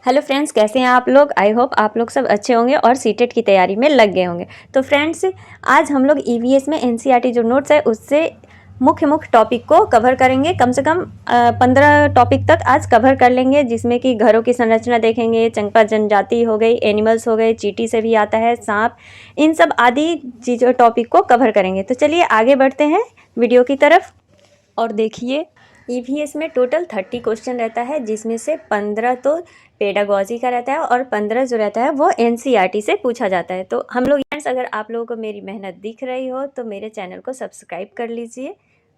Hello friends, कैसे हैं आप लोग। आई होप आप लोग सब अच्छे होंगे और सीटेट की तैयारी में लग गए होंगे। तो फ्रेंड्स, आज हम लोग ईवीएस में एनसीईआरटी जो नोट्स है उससे मुख्य टॉपिक को कवर करेंगे। कम से कम 15 टॉपिक तक आज कवर कर लेंगे, जिसमें कि घरों की संरचना देखेंगे, चंपा जनजाति हो गई, एनिमल्स हो गए, चींटी से भी आता है, सांप, इन सब आदि चीज़ों टॉपिक को कवर करेंगे। तो चलिए आगे बढ़ते हैं वीडियो की तरफ। और देखिए, ईवीएस में टोटल 30 क्वेश्चन रहता है, जिसमें से 15 तो पेडागॉजी का रहता है और 15 जो रहता है वो एनसीईआरटी से पूछा जाता है। तो हम लोग फ्रेंड्स, अगर आप लोगों को मेरी मेहनत दिख रही हो तो मेरे चैनल को सब्सक्राइब कर लीजिए,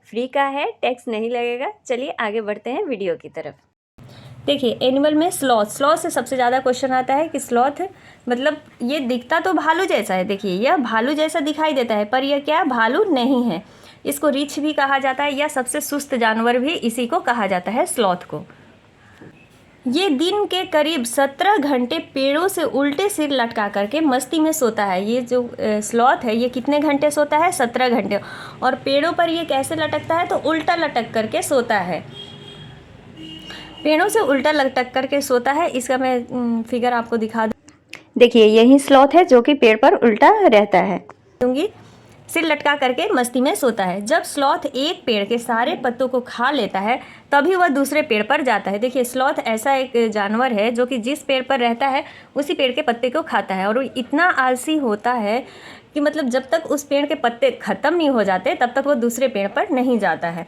फ्री का है, टैक्स नहीं लगेगा। चलिए आगे बढ़ते हैं वीडियो की तरफ। देखिए, एनिमल में स्लॉथ से सबसे ज़्यादा क्वेश्चन आता है कि स्लॉथ मतलब ये दिखता तो भालू जैसा है। देखिए, यह भालू जैसा दिखाई देता है, पर यह क्या भालू नहीं है। इसको रीछ भी कहा जाता है या सबसे सुस्त जानवर भी इसी को कहा जाता है, स्लॉथ को। ये दिन के करीब 17 घंटे पेड़ों से उल्टे सिर लटका करके मस्ती में सोता है। ये जो स्लॉथ है ये कितने घंटे सोता है? 17 घंटे। और पेड़ों पर ये कैसे लटकता है? तो उल्टा लटक करके सोता है। पेड़ों से उल्टा लटक करके सोता है। इसका मैं फिगर आपको दिखा दूँ। देखिए, यही स्लॉथ है जो कि पेड़ पर उल्टा रहता है, दूंगी। सिर लटका करके मस्ती में सोता है। जब स्लॉथ एक पेड़ के सारे पत्तों को खा लेता है तभी वह दूसरे पेड़ पर जाता है। देखिए, स्लॉथ ऐसा एक जानवर है जो कि जिस पेड़ पर रहता है उसी पेड़ के पत्ते को खाता है। और वो इतना आलसी होता है कि मतलब जब तक उस पेड़ के पत्ते ख़त्म नहीं हो जाते तब तक वो दूसरे पेड़ पर नहीं जाता है।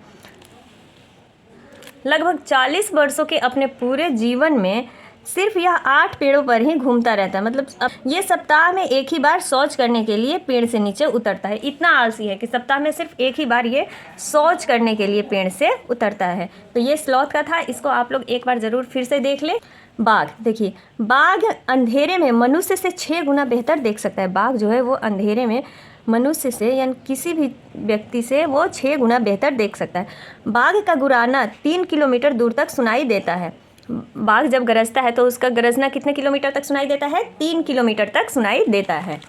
लगभग 40 वर्षों के अपने पूरे जीवन में सिर्फ यह 8 पेड़ों पर ही घूमता रहता है। मतलब अब ये सप्ताह में एक ही बार शौच करने के लिए पेड़ से नीचे उतरता है। इतना आलसी है कि सप्ताह में सिर्फ एक ही बार ये शौच करने के लिए पेड़ से उतरता है। तो ये स्लॉथ का था, इसको आप लोग एक बार ज़रूर फिर से देख लें। बाघ, देखिए, बाघ अंधेरे में मनुष्य से 6 गुना बेहतर देख सकता है। बाघ जो है वो अंधेरे में मनुष्य से यानी किसी भी व्यक्ति से वो 6 गुना बेहतर देख सकता है। बाघ का गुर्राना 3 किलोमीटर दूर तक सुनाई देता है। बाघ जब गरजता है तो उसका गरजना कितने किलोमीटर तक सुनाई देता है? 3 किलोमीटर तक सुनाई देता है।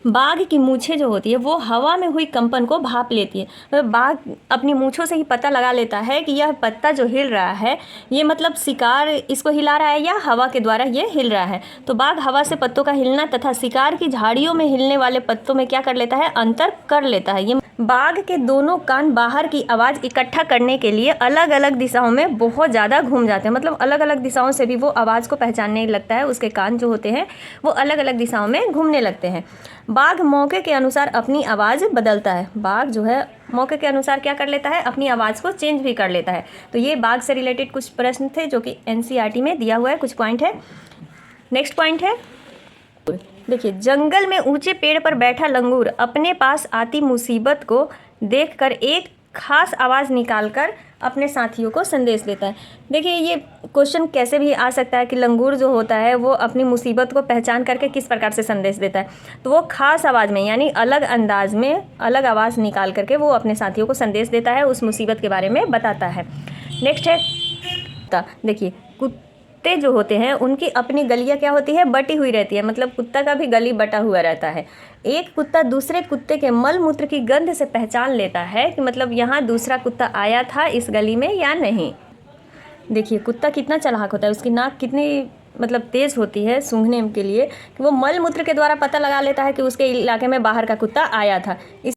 बाघ की मूछें जो होती है वो हवा में हुई कंपन को भाप लेती है। मतलब बाघ अपनी मूछों से ही पता लगा लेता है कि यह पत्ता जो हिल रहा है ये मतलब शिकार इसको हिला रहा है या हवा के द्वारा ये हिल रहा है। तो बाघ हवा से पत्तों का हिलना तथा शिकार की झाड़ियों में हिलने वाले पत्तों में क्या कर लेता है? अंतर कर लेता है। ये बाघ के दोनों कान बाहर की आवाज़ इकट्ठा करने के लिए अलग अलग दिशाओं में बहुत ज़्यादा घूम जाते हैं। मतलब अलग अलग दिशाओं से भी वो आवाज़ को पहचानने लगता है। उसके कान जो होते हैं वो अलग अलग दिशाओं में घूमने लगते हैं। बाघ मौके के अनुसार अपनी आवाज़ बदलता है। बाघ जो है मौके के अनुसार क्या कर लेता है? अपनी आवाज़ को चेंज भी कर लेता है। तो ये बाघ से रिलेटेड कुछ प्रश्न थे जो कि एनसीईआरटी में दिया हुआ है, कुछ पॉइंट है। नेक्स्ट पॉइंट है, देखिए, जंगल में ऊंचे पेड़ पर बैठा लंगूर अपने पास आती मुसीबत को देखकर एक खास आवाज़ निकालकर अपने साथियों को संदेश देता है। देखिए, ये क्वेश्चन कैसे भी आ सकता है कि लंगूर जो होता है वो अपनी मुसीबत को पहचान करके किस प्रकार से संदेश देता है। तो वो खास आवाज़ में यानी अलग अंदाज में अलग आवाज़ निकाल करके वो अपने साथियों को संदेश देता है, उस मुसीबत के बारे में बताता है। नेक्स्ट है कुत्ता। देखिए, कुत्ते जो होते हैं उनकी अपनी गलियाँ क्या होती है? बटी हुई रहती है। मतलब कुत्ता का भी गली बटा हुआ रहता है। एक कुत्ता दूसरे कुत्ते के मल मूत्र की गंध से पहचान लेता है कि मतलब यहाँ दूसरा कुत्ता आया था इस गली में या नहीं। देखिए, कुत्ता कितना चालाक होता है, उसकी नाक कितनी मतलब तेज़ होती है सूंघने के लिए कि वो मल मूत्र के द्वारा पता लगा लेता है कि उसके इलाके में बाहर का कुत्ता आया था। इस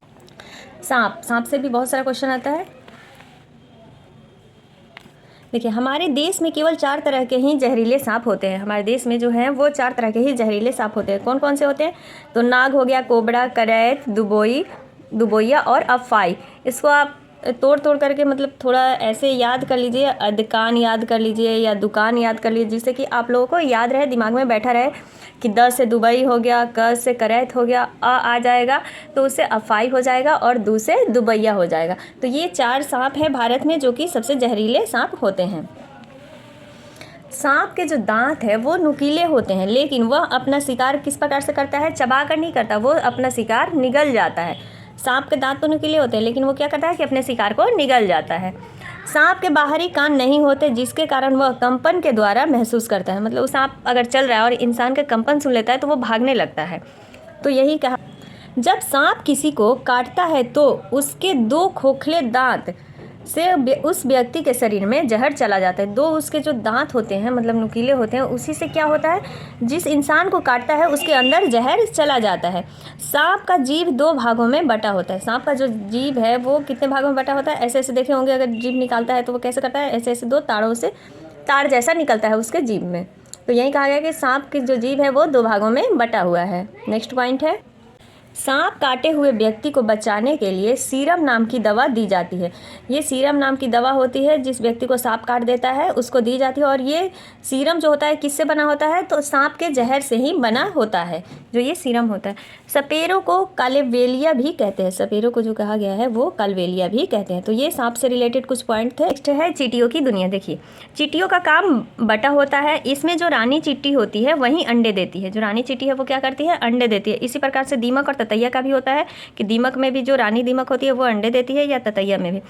सांप से भी बहुत सारा क्वेश्चन आता है। देखिए, हमारे देश में केवल 4 तरह के ही जहरीले सांप होते हैं। हमारे देश में जो हैं वो 4 तरह के ही जहरीले सांप होते हैं। कौन कौन से होते हैं? तो नाग हो गया, कोबरा, करैत, दुबोइया और अफाई। इसको आप तोड़ करके मतलब थोड़ा ऐसे याद कर लीजिए, अदकान याद कर लीजिए या दुकान याद कर लीजिए, जिससे कि आप लोगों को याद रहे, दिमाग में बैठा रहे कि द से दुबई हो गया, क से करैत हो गया, आ जाएगा तो उससे अफाई हो जाएगा और दू से दुबैया हो जाएगा। तो ये 4 सांप हैं भारत में जो कि सबसे जहरीले सांप होते हैं। सांप के जो दांत है वो नुकीले होते हैं, लेकिन वह अपना शिकार किस प्रकार से करता है? चबा कर नहीं करता, वो अपना शिकार निगल जाता है। सांप के दांत तो नुकीले होते हैं लेकिन वो क्या करता है कि अपने शिकार को निगल जाता है। सांप के बाहरी कान नहीं होते, जिसके कारण वह कंपन के द्वारा महसूस करता है। मतलब सांप अगर चल रहा है और इंसान का कंपन सुन लेता है तो वो भागने लगता है। तो यही कहा, जब सांप किसी को काटता है तो उसके 2 खोखले दांत से उस व्यक्ति के शरीर में जहर चला जाता है। दो उसके जो दांत होते हैं मतलब नुकीले होते हैं, उसी से क्या होता है, जिस इंसान को काटता है उसके अंदर जहर चला जाता है। सांप का जीभ 2 भागों में बटा होता है। सांप का जो जीभ है वो कितने भागों में बटा होता है, ऐसे ऐसे देखे होंगे, अगर जीभ निकालता है तो वो कैसे करता है, ऐसे ऐसे 2 तारों से तार जैसा निकलता है उसके जीभ में। तो यही कहा गया कि सांप की जो जीभ है वो 2 भागों में बटा हुआ है। नेक्स्ट पॉइंट है, सांप काटे हुए व्यक्ति को बचाने के लिए सीरम नाम की दवा दी जाती है। ये सीरम नाम की दवा होती है, जिस व्यक्ति को सांप काट देता है उसको दी जाती है। और ये सीरम जो होता है किससे बना होता है, तो सांप के जहर से ही बना होता है जो ये सीरम होता है। सपेरों को कालवेलिया भी कहते हैं। सपेरों को जो कहा गया है वो कालवेलिया भी कहते हैं। तो ये सांप से रिलेटेड कुछ पॉइंट थे। नेक्स्ट है चींटियों की दुनिया। देखिए, चींटियों का काम बटा होता है। इसमें जो रानी चींटी होती है वही अंडे देती है। जो रानी चींटी है वो क्या करती है, अंडे देती है। इसी प्रकार से दीमक और ततैया का भी होता है कि दीमक में भी जो रानी दीमक होती है वो अंडे देती है, या ततैया में भी।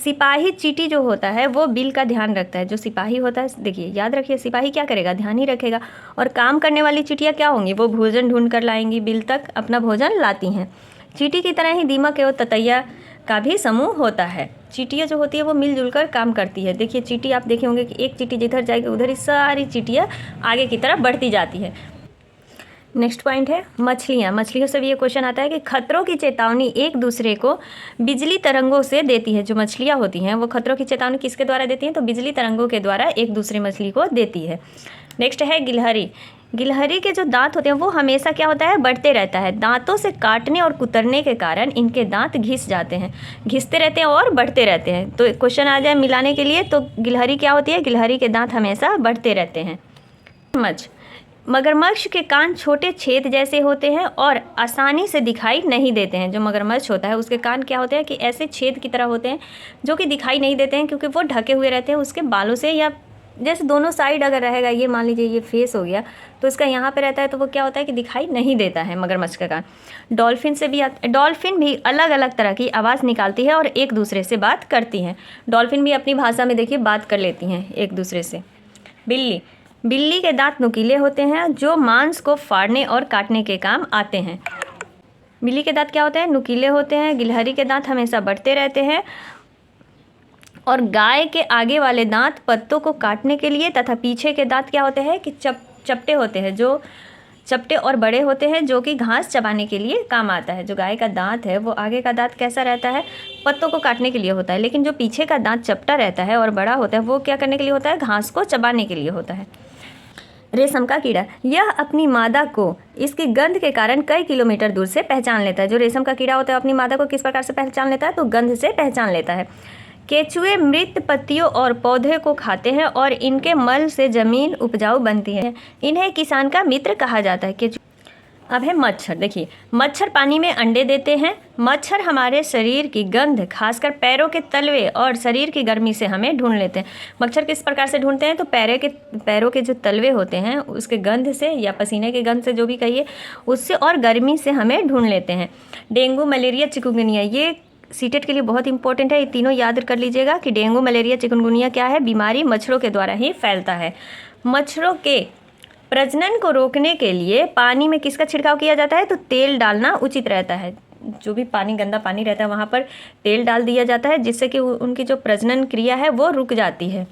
सिपाही चींटी जो होता है वो बिल का ध्यान रखता है। जो सिपाही होता है, देखिए याद रखिए, सिपाही क्या करेगा, ध्यान ही रखेगा। और काम करने वाली चींटियाँ क्या होंगी, वो भोजन ढूंढ कर लाएंगी, बिल तक अपना भोजन लाती हैं। चींटी की तरह ही दीमक और ततैया का भी समूह होता है। चींटियाँ जो होती है वो मिलजुल कर काम करती है। देखिए चींटी, आप देखे होंगे कि एक चींटी जिधर जाएगी उधर ही सारी चींटियाँ आगे की तरफ बढ़ती जाती है। नेक्स्ट पॉइंट है मछलियाँ। मछलियों से भी ये क्वेश्चन आता है कि खतरों की चेतावनी एक दूसरे को बिजली तरंगों से देती है। जो मछलियाँ होती हैं वो खतरों की चेतावनी किसके द्वारा देती हैं, तो बिजली तरंगों के द्वारा एक दूसरे मछली को देती है। नेक्स्ट है गिलहरी। गिलहरी के जो दांत होते हैं वो हमेशा क्या होता है, बढ़ते रहता है। दांतों से काटने और कुतरने के कारण इनके दांत घिस जाते हैं, घिसते रहते हैं और बढ़ते रहते हैं। तो क्वेश्चन आ जाए मिलाने के लिए, तो गिलहरी क्या होती है, गिलहरी के दांत हमेशा बढ़ते रहते हैं। मगरमच्छ के कान छोटे छेद जैसे होते हैं और आसानी से दिखाई नहीं देते हैं। जो मगरमच्छ होता है उसके कान क्या होते हैं कि ऐसे छेद की तरह होते हैं जो कि दिखाई नहीं देते हैं, क्योंकि वो ढके हुए रहते हैं उसके बालों से। या जैसे दोनों साइड अगर रहेगा, ये मान लीजिए ये फेस हो गया तो इसका यहाँ पे रहता है, तो वो क्या होता है कि दिखाई नहीं देता है मगरमच्छ का कान। डॉल्फिन भी अलग अलग तरह की आवाज़ निकालती है और एक दूसरे से बात करती हैं। डॉल्फिन भी अपनी भाषा में देखिए बात कर लेती हैं एक दूसरे से। बिल्ली के दांत नुकीले होते हैं जो मांस को फाड़ने और काटने के काम आते हैं। बिल्ली के दांत क्या होते हैं, नुकीले होते हैं। गिलहरी के दांत हमेशा बढ़ते रहते हैं। और गाय के आगे वाले दांत पत्तों को काटने के लिए तथा पीछे के दांत क्या होते हैं कि चपटे होते हैं, जो चपटे और बड़े होते हैं, जो कि घास चबाने के लिए काम आता है। जो गाय का दांत है वो आगे का दांत कैसा रहता है, पत्तों को काटने के लिए होता है, लेकिन जो पीछे का दांत चपटा रहता है और बड़ा होता है वो क्या करने के लिए होता है, घास को चबाने के लिए होता है। रेशम का कीड़ा, यह अपनी मादा को इसकी गंध के कारण कई किलोमीटर दूर से पहचान लेता है। जो रेशम का कीड़ा होता है अपनी मादा को किस प्रकार से पहचान लेता है, तो गंध से पहचान लेता है। केचुए मृत पत्तियों और पौधे को खाते हैं और इनके मल से जमीन उपजाऊ बनती है। इन्हें किसान का मित्र कहा जाता है। अब है मच्छर। देखिए, मच्छर पानी में अंडे देते हैं। मच्छर हमारे शरीर की गंध, खासकर पैरों के तलवे और शरीर की गर्मी से हमें ढूंढ लेते हैं। मच्छर किस प्रकार से ढूंढते हैं, तो पैरों के जो तलवे होते हैं उसके गंध से, या पसीने के गंध से, जो भी कहिए, उससे, और गर्मी से हमें ढूंढ लेते हैं। डेंगू, मलेरिया, चिकुनगुनिया, ये सीटेट के लिए बहुत इंपॉर्टेंट है। ये तीनों याद कर लीजिएगा कि डेंगू, मलेरिया, चिकुनगुनिया क्या है, बीमारी मच्छरों के द्वारा ही फैलता है। मच्छरों के प्रजनन को रोकने के लिए पानी में किसका छिड़काव किया जाता है, तो तेल डालना उचित रहता है। जो भी पानी, गंदा पानी रहता है वहाँ पर तेल डाल दिया जाता है, जिससे कि उनकी जो प्रजनन क्रिया है वो रुक जाती है।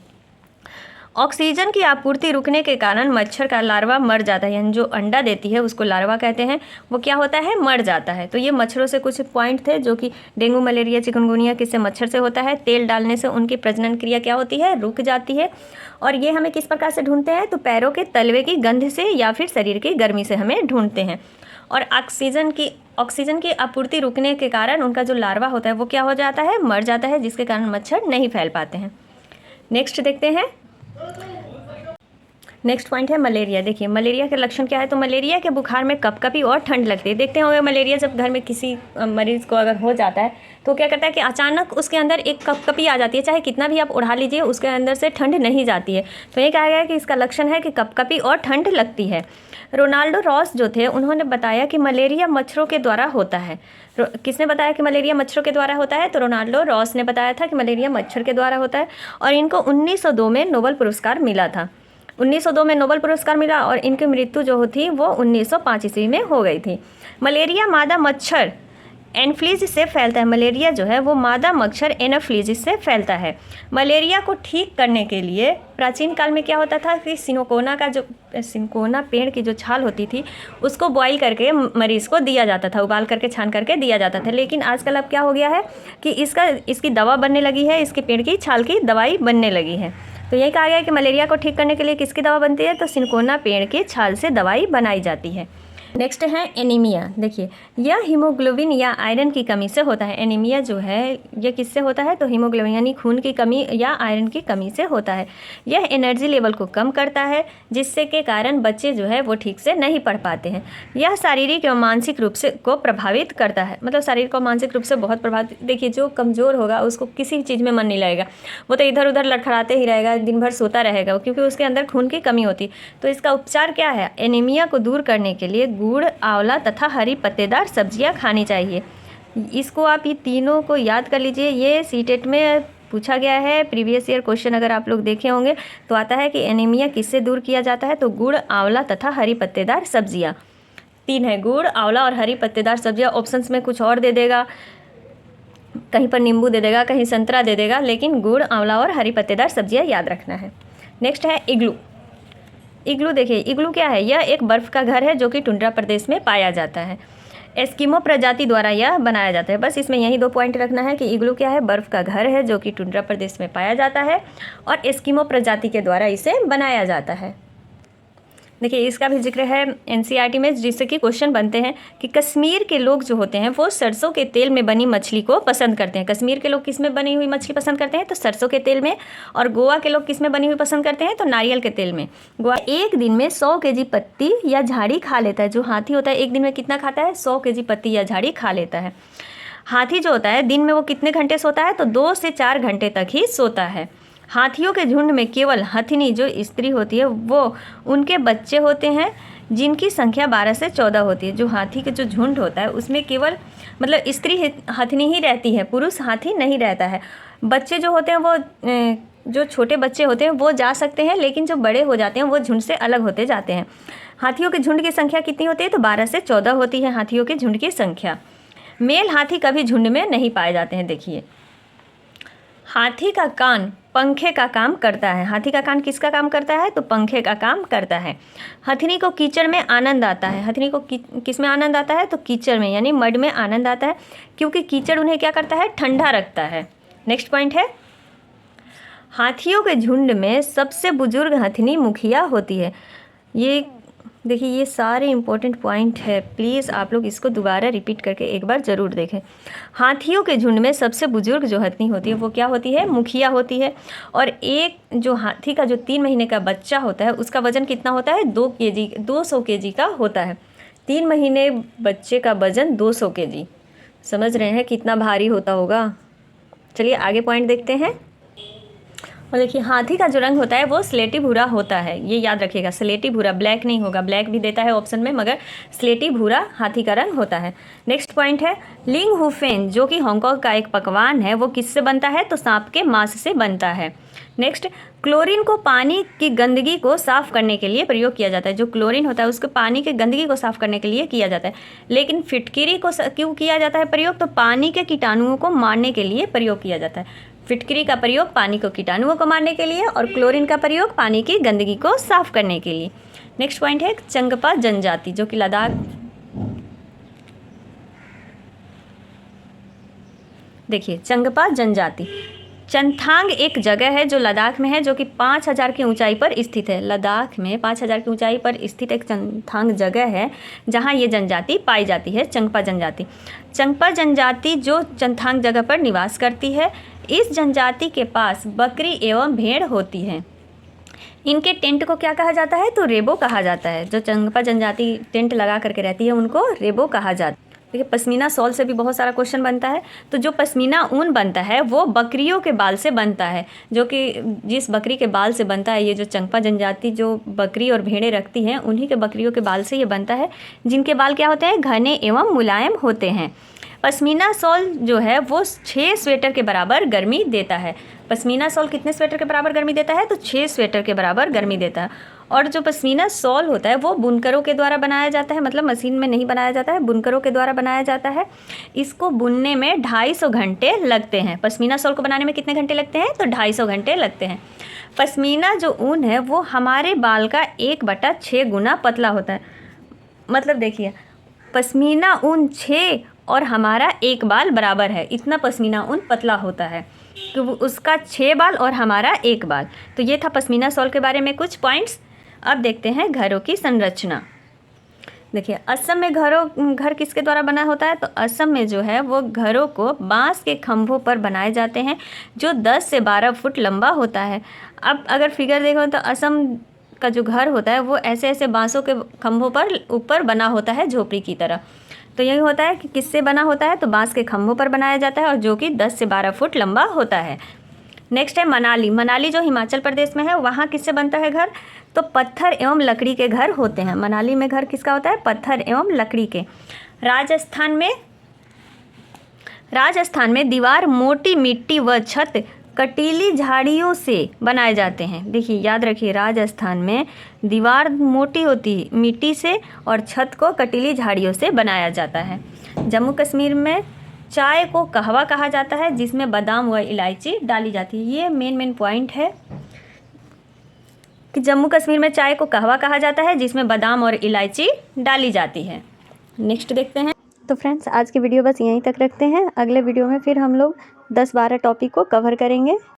ऑक्सीजन की आपूर्ति रुकने के कारण मच्छर का लार्वा मर जाता है, यानी जो अंडा देती है उसको लार्वा कहते हैं, वो क्या होता है, मर जाता है। तो ये मच्छरों से कुछ पॉइंट थे, जो कि डेंगू, मलेरिया, चिकनगुनिया किससे, मच्छर से होता है। तेल डालने से उनकी प्रजनन क्रिया क्या होती है, रुक जाती है। और ये हमें किस प्रकार से ढूंढते हैं, तो पैरों के तलवे की गंध से या फिर शरीर की गर्मी से हमें ढूंढते हैं। और ऑक्सीजन की आपूर्ति रुकने के कारण उनका जो लार्वा होता है वो क्या हो जाता है, मर जाता है, जिसके कारण मच्छर नहीं फैल पाते हैं। नेक्स्ट देखते हैं, नेक्स्ट पॉइंट है मलेरिया। देखिए, मलेरिया के लक्षण क्या है, तो मलेरिया के बुखार में कपकपी और ठंड लगती है। देखते होंगे मलेरिया जब घर में किसी मरीज़ को अगर हो जाता है तो क्या करता है कि अचानक उसके अंदर एक कपकपी आ जाती है, चाहे कितना भी आप उड़ा लीजिए उसके अंदर से ठंड नहीं जाती है। तो ये कहा गया है कि इसका लक्षण है कि कपकपी और ठंड लगती है। रोनाल्डो रॉस जो थे उन्होंने बताया कि मलेरिया मच्छरों के द्वारा होता है। किसने बताया कि मलेरिया मच्छरों के द्वारा होता है, तो रोनाल्डो रॉस ने बताया था कि मलेरिया मच्छर के द्वारा होता है। और इनको 1902 में नोबेल पुरस्कार मिला था। 1902 में नोबेल पुरस्कार मिला और इनकी मृत्यु जो थी वो 1905 ईस्वी में हो गई थी। मलेरिया मादा मच्छर एनफ्लीजिस से फैलता है। मलेरिया जो है वो मादा मच्छर एनाफ्लीजिस से फैलता है। मलेरिया को ठीक करने के लिए प्राचीन काल में क्या होता था कि सिनकोना पेड़ की जो छाल होती थी उसको बॉईल करके मरीज़ को दिया जाता था, उबाल करके छान करके दिया जाता था। लेकिन आजकल अब क्या हो गया है कि इसकी दवा बनने लगी है, इसके पेड़ की छाल की दवाई बनने लगी है। तो यही कहा गया है कि मलेरिया को ठीक करने के लिए किसकी दवा बनती है, तो सिनकोना पेड़ की छाल से दवाई बनाई जाती है। नेक्स्ट है एनीमिया। देखिए, यह हीमोग्लोबिन या आयरन की कमी से होता है। एनीमिया जो है यह किससे होता है, तो हीमोग्लोबिन यानी खून की कमी या आयरन की कमी से होता है। यह एनर्जी लेवल को कम करता है, जिससे के कारण बच्चे जो है वो ठीक से नहीं पढ़ पाते हैं। यह शारीरिक एवं मानसिक रूप से को प्रभावित करता है, मतलब शारीरिक और मानसिक रूप से बहुत प्रभावित। देखिए, जो कमज़ोर होगा उसको किसी चीज़ में मन नहीं लगेगा, वो तो इधर उधर लड़खड़ाते ही रहेगा, दिन भर सोता रहेगा, क्योंकि उसके अंदर खून की कमी होती। तो इसका उपचार क्या है, एनीमिया को दूर करने के लिए गुड़, आंवला तथा हरी पत्तेदार सब्जियां खानी चाहिए। इसको आप ये तीनों को याद कर लीजिए। ये सीटेट में पूछा गया है, प्रीवियस ईयर क्वेश्चन अगर आप लोग देखे होंगे तो आता है कि एनीमिया किससे दूर किया जाता है, तो गुड़, आंवला तथा हरी पत्तेदार सब्जियां। 3 है, गुड़, आंवला और हरी पत्तेदार सब्जियां। ऑप्शंस में कुछ और दे देगा, कहीं पर नींबू दे देगा, कहीं संतरा दे देगा, लेकिन गुड़, आंवला और हरी पत्तेदार सब्जियां याद रखना है। नेक्स्ट है इग्लू। इग्लू देखिए, इग्लू क्या है, यह एक बर्फ़ का घर है जो कि टुंड्रा प्रदेश में पाया जाता है। एस्किमो प्रजाति द्वारा यह बनाया जाता है। बस इसमें यही 2 पॉइंट रखना है कि इग्लू क्या है, बर्फ़ का घर है जो कि टुंड्रा प्रदेश में पाया जाता है और एस्किमो प्रजाति के द्वारा इसे बनाया जाता है। देखिए, इसका भी जिक्र है एनसीईआरटी में, जिससे कि क्वेश्चन बनते हैं कि कश्मीर के लोग जो होते हैं वो सरसों के तेल में बनी मछली को पसंद करते हैं। कश्मीर के लोग किस में बनी हुई मछली पसंद करते हैं, तो सरसों के तेल में। और गोवा के लोग किस में बनी हुई पसंद करते हैं, तो नारियल के तेल में। गोवा एक दिन में 100 केजी पत्ती या झाड़ी खा लेता है। जो हाथी होता है एक दिन में कितना खाता है, 100 केजी पत्ती या झाड़ी खा लेता है। हाथी जो होता है दिन में वो कितने घंटे सोता है, तो 2 से 4 घंटे तक ही सोता है। हाथियों के झुंड में केवल हथिनी जो स्त्री होती है वो उनके बच्चे होते हैं, जिनकी संख्या 12 से 14 होती है। जो हाथी के जो झुंड होता है उसमें केवल मतलब स्त्री हथिनी ही रहती है, पुरुष हाथी नहीं रहता है। बच्चे जो होते हैं वो जो छोटे बच्चे होते हैं वो जा सकते हैं, लेकिन जो बड़े हो जाते हैं वो झुंड से अलग होते जाते हैं। हाथियों के झुंड की संख्या कितनी होती है, तो 12 से 14 होती है हाथियों के झुंड की संख्या। मेल हाथी कभी झुंड में नहीं पाए जाते हैं। देखिए, हाथी का कान पंखे का काम करता है। हाथी का कान किसका काम करता है, तो पंखे का काम करता है। हथिनी को कीचड़ में आनंद आता है। हथिनी को किस में आनंद आता है, तो कीचड़ में यानी मड में आनंद आता है, क्योंकि कीचड़ उन्हें क्या करता है, ठंडा रखता है। नेक्स्ट पॉइंट है, हाथियों के झुंड में सबसे बुजुर्ग हथिनी मुखिया होती है। ये देखिए, ये सारे इंपॉर्टेंट पॉइंट है, प्लीज़ आप लोग इसको दोबारा रिपीट करके एक बार ज़रूर देखें। हाथियों के झुंड में सबसे बुजुर्ग जो हथिनी होती है वो क्या होती है, मुखिया होती है। और एक जो हाथी का जो 3 महीने का बच्चा होता है उसका वज़न कितना होता है, 200 केजी का होता है। 3 महीने बच्चे का वज़न 200 केजी, समझ रहे हैं कितना भारी होता होगा। चलिए आगे पॉइंट देखते हैं। और देखिए, हाथी का जो रंग होता है वो स्लेटी भूरा होता है, ये याद रखिएगा, स्लेटी भूरा, ब्लैक नहीं होगा। ब्लैक भी देता है ऑप्शन में, मगर स्लेटी भूरा हाथी का रंग होता है। नेक्स्ट पॉइंट है, लिंग हुफेन जो कि हांगकांग का एक पकवान है वो किससे बनता है, तो सांप के मांस से बनता है। नेक्स्ट, क्लोरीन को पानी की गंदगी को साफ़ करने के लिए प्रयोग किया जाता है। जो क्लोरीन होता है उसको पानी के गंदगी को साफ़ करने के लिए किया जाता है। लेकिन फिटकिरी को क्यों किया जाता है प्रयोग, तो पानी के कीटाणुओं को मारने के लिए प्रयोग किया जाता है। फिटकरी का प्रयोग पानी को कीटाणुओं को मारने के लिए और क्लोरीन का प्रयोग पानी की गंदगी को साफ करने के लिए। नेक्स्ट पॉइंट है, चंगपा जनजाति जो कि लद्दाख, देखिए चंगपा जनजाति, चंगथांग एक जगह है जो लद्दाख में है, जो कि 5000 की ऊंचाई पर स्थित है। लद्दाख में 5000 की ऊंचाई पर स्थित एक चंगथांग जगह है जहां ये जनजाति पाई जाती है, चंगपा जनजाति। चंगपा जनजाति जो चंगथांग जगह पर निवास करती है, इस जनजाति के पास बकरी एवं भेड़ होती है। इनके टेंट को क्या कहा जाता है, तो रेबो कहा जाता है। जो चंगपा जनजाति टेंट लगा करके रहती है उनको रेबो कहा जाता है। देखिए, पश्मीना शॉल से भी बहुत सारा क्वेश्चन बनता है। तो जो पश्मीना ऊन बनता है वो बकरियों के बाल से बनता है, जो कि जिस बकरी के बाल से बनता है, ये जो चंगपा जनजाति जो बकरी और भेड़ें रखती हैं उन्हीं के बकरियों के बाल से ये बनता है, जिनके बाल क्या होते हैं, घने एवं मुलायम होते हैं। पश्मीना शॉल जो है वो 6 स्वेटर के बराबर गर्मी देता है। पश्मीना शॉल कितने स्वेटर के बराबर गर्मी देता है? तो 6 स्वेटर के बराबर गर्मी देता है। और जो पश्मीना शॉल होता है वो बुनकरों के द्वारा बनाया जाता है, मतलब मशीन में नहीं बनाया जाता है, बुनकरों के द्वारा बनाया जाता है। इसको बुनने में 250 घंटे लगते हैं। पश्मीना शॉल को बनाने में कितने घंटे लगते हैं? तो 250 घंटे लगते हैं। पश्मीना जो ऊन है वो हमारे बाल का 1/6 गुना पतला होता है। मतलब देखिए, पश्मीना ऊन 6 और हमारा 1 बाल बराबर है, इतना पश्मीना ऊन पतला होता है। तो उसका 6 बाल और हमारा 1 बाल। तो ये था पश्मीना शॉल के बारे में कुछ पॉइंट्स। अब देखते हैं घरों की संरचना। देखिए, असम में घर किसके द्वारा बना होता है? तो असम में जो है वो घरों को बांस के खंभों पर बनाए जाते हैं, जो 10 से 12 फुट लंबा होता है। अब अगर फिगर देखो तो असम का जो घर होता है वो ऐसे ऐसे बांसों के खंभों पर ऊपर बना होता है, झोपड़ी की तरह। तो यही होता है कि किससे बना होता है? तो बांस के खंभों पर बनाया जाता है, और जो कि 10 से 12 फुट लंबा होता है। नेक्स्ट है मनाली। मनाली जो हिमाचल प्रदेश में है, वहाँ किससे बनता है घर? तो पत्थर एवं लकड़ी के घर होते हैं। मनाली में घर किसका होता है? पत्थर एवं लकड़ी के। राजस्थान में दीवार मोटी मिट्टी व छत कटीली झाड़ियों से बनाए जाते हैं। देखिए, याद रखिए, राजस्थान में दीवार मोटी होती मिट्टी से और छत को कटीली झाड़ियों से बनाया जाता है। जम्मू कश्मीर में चाय को कहवा कहा जाता है, जिसमें बादाम व इलायची डाली जाती है। ये मेन पॉइंट है कि जम्मू कश्मीर में चाय को कहवा कहा जाता है, जिसमें बादाम और इलायची डाली जाती है। नेक्स्ट देखते हैं। तो फ्रेंड्स, आज की वीडियो बस यहीं तक रखते हैं। अगले वीडियो में फिर हम लोग 10-12 टॉपिक को कवर करेंगे।